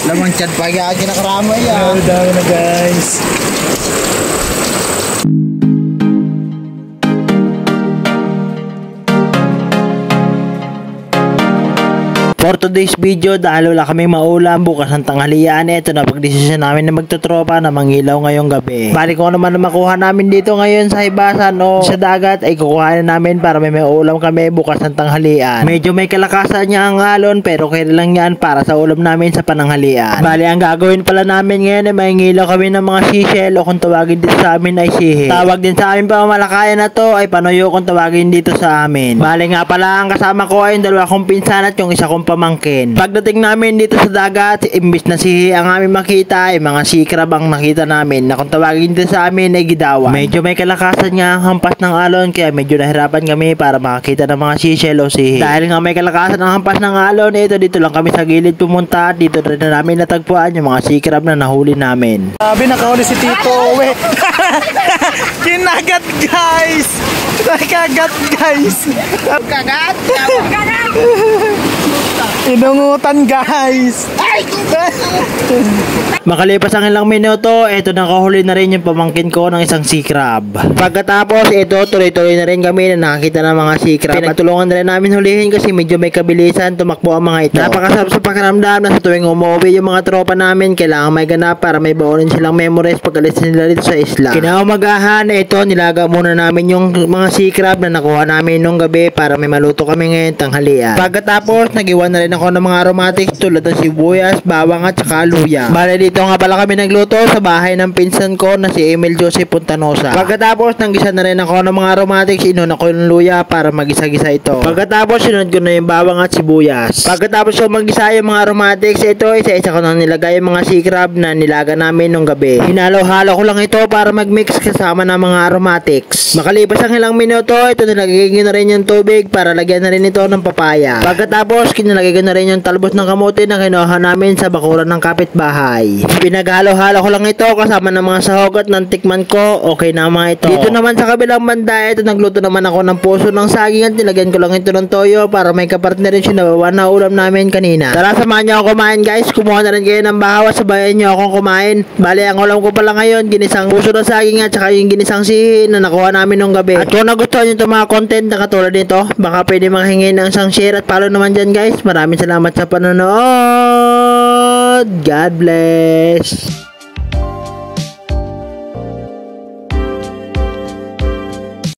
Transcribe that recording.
Lamang chat pa kaya kinakarama yan. Dami na guys. For today's video, dahil wala kaming maulam bukas ng tanghalian, ito na pagdesisyon namin na magtutropa na mangilaw ngayong gabi. Bali kung ano man na makuha namin dito ngayon sa hibasan o sa dagat ay kukuha na namin para may ulam kami bukas ng tanghalian. Medyo may kalakasan niya ang alon pero kaya lang yan para sa ulam namin sa pananghalian. Bali ang gagawin pala namin ngayon ay mangilaw kami ng mga seashell o kung tawagin dito sa amin ay sihi. Tawag din sa amin pa malakayan na to ay panoyo kung tawagin dito sa amin. Bali nga pala ang kasama ko ay yung dalawa kong pinsan at yung isa kong pamangkin. Pagdating namin dito sa dagat, imbis na sihi ang aming makita, ay mga sea crab ang nakita namin na kung tawagin dito sa amin ay gidawan. Medyo may kalakasan nga ang hampas ng alon kaya medyo nahirapan kami para makakita ng mga seashell o sihi. Dahil nga may kalakasan ang hampas ng alon, dito lang kami sa gilid pumunta. Dito rin na namin natagpuan yung mga sea crab na nahuli namin. Sabi nakahuli si Tito Owe. Kinagat guys! Nakagat guys! Kagat! Kagat! Inungutan guys! Ay! Makalipas ang ilang minuto, eto nakahuli na rin yung pamangkin ko ng isang sea crab. Pagkatapos, ito tuloy-tuloy na rin kami na nakakita ng mga sea crab. Pinagtulungan na rin namin hulihin kasi medyo may kabilisan tumakbo ang mga ito. Napakasarap sa pakiramdam na sa tuwing umuwi yung mga tropa namin, kailangan may ganap para may baonin silang memories pag-alis nila dito sa isla. Kinaumagahan, ito nilaga muna namin yung mga sea crab na nakuha namin nung gabi para may maluto kami ngayon tanghalian. Pagkatapos, nagiwan na rin ako ng mga aromatics tulad ng sibuyas, bawang at saka luya. Bale dito nga pala kami nagluto sa bahay ng pinsan ko na si Emil Joseph Puntanosa. Pagkatapos nanggisa na rin ako ng mga aromatics, inuna ko yung luya para magisa-gisa ito. Pagkatapos sinunod ko na yung bawang at sibuyas. Pagkatapos ko magisa yung mga aromatics, ito isa-isa ko nang nilagay yung mga sea crab na nilaga namin nung gabi. Hinalo-halo ko lang ito para mag-mix kasama ng mga aromatics. Makalipas ang ilang minuto, ito nilagay ko na rin yung tubig para lagyan na rin ito ng papaya. Pagkatapos kinalagay ko na rin yung talbos ng kamote na kinuha namin sa bakuran ng kapitbahay. Pinaghalo-halo ko lang ito kasama ng mga sahog at ng tikman ko, okay na mga ito. Dito naman sa kabilang banda, ito nagluto naman ako ng puso ng saging at nilagyan ko lang ito ng toyo para may kapartner rin siya na ulam namin kanina. Tara samahan niyo ako kumain guys, kumuha na rin kayo ng bahawa, sabayan niyo akong kumain. Bali ang ulam ko pala ngayon, ginisang puso ng saging at saka yung ginisang sihi na nakuha namin nung gabi. At kung nagustuhan niyo itong mga content na katulad nito, baka pwede makahingi ng isang share at follow naman dyan guys. Maraming salamat sa panonood. God bless.